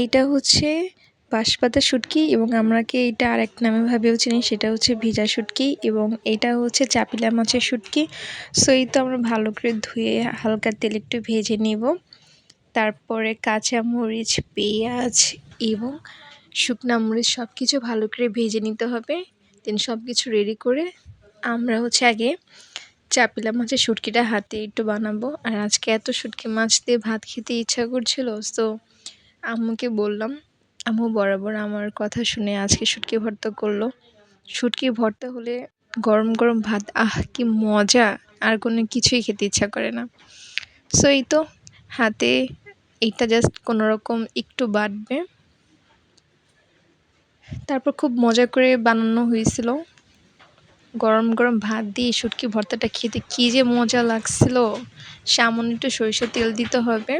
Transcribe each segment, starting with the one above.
এইটা হচ্ছে বাঁশপাতা শুটকি এবং আমরাকে এইটা আরেক নামে ভাবেও চিনি, সেটা হচ্ছে ভিজা শুটকি এবং এটা হচ্ছে চাপিলা মাছের শুটকি। সো এই তো আমরা ভালো করে ধুয়ে হালকা তেলে একটু ভেজে নিব। তারপরে কাঁচামরিচ, পেঁয়াজ এবং শুকনা মরিচ সব কিছু ভালো করে ভেজে নিতে হবে। দেন সব কিছু রেডি করে আমরা হচ্ছে আগে চাপিলা মাছের শুটকিটা হাতে একটু বানাবো। আর আজকে এত শুটকি মাছ দিয়ে ভাত খেতে ইচ্ছা করছিল, তো আম্মুকে বললাম। আম্মু বরাবর আমার কথা শুনে আজকে শুটকি ভর্তা করলো। শুটকি ভর্তা হলে গরম গরম ভাত, কি মজা! আর কোনো কিছুই খেতে ইচ্ছা করে না। সো এই তো হাতে এইটা জাস্ট কোনো রকম একটু বাটবে, তারপর খুব মজা করে বানানো হয়েছিল। গরম গরম ভাত দিয়ে শুটকি ভর্তাটা খেতে কী যে মজা লাগছিল। সামান্য একটু সরিষার তেল দিতে হবে।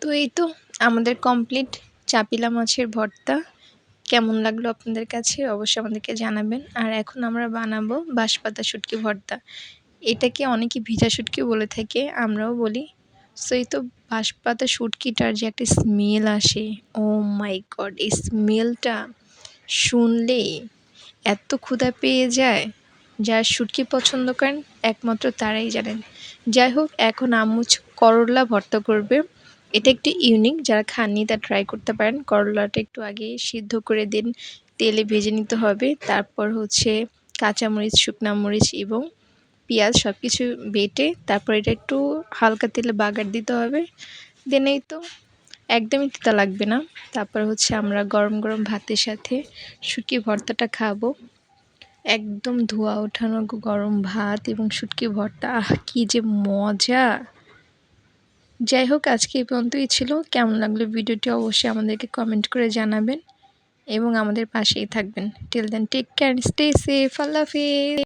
তো এই তো আমাদের কমপ্লিট চাপিলা মাছের ভর্তা। কেমন লাগলো আপনাদের কাছে অবশ্যই আমাদেরকে জানাবেন। আর এখন আমরা বানাবো বাঁশপাতা শুটকি ভর্তা। এটাকে অনেকে ভিজা শুটকি বলে থাকে, আমরাও বলি। সো এই তো বাঁশপাতা শুটকিটার যে একটা স্মেল আসে, ও মাই গড! এই স্মেলটা শুনলেই এত ক্ষুধা পেয়ে যায়। যারা শুটকি পছন্দ করেন একমাত্র তারাই জানেন। যাই হোক, এখন আম্মু করলা ভর্তা করবে। এটা একটু ইউনিক, যারা খাননি তারা ট্রাই করতে পারেন। করলাটা একটু আগে সিদ্ধ করে দিন, তেলে ভেজে নিতে হবে। তারপর হচ্ছে কাঁচামরিচ, শুকনা মরিচ এবং পেঁয়াজ সব কিছু বেটে তারপর এটা একটু হালকা তেলে বাগার দিতে হবে। দেন এই তো একদমই তিতা লাগবে না। তারপর হচ্ছে আমরা গরম গরম ভাতের সাথে শুটকি ভর্তাটা খাবো। একদম ধোয়া ওঠানো গরম ভাত এবং শুটকি ভর্তা, কি যে মজা! যাই হোক, আজকে এই পর্যন্তই ছিল। কেমন লাগলো ভিডিওটি অবশ্যই আমাদেরকে কমেন্ট করে জানাবেন এবং আমাদের পাশেই থাকবেন। Till then take care, stay safe, আল্লাহ হাফেজ।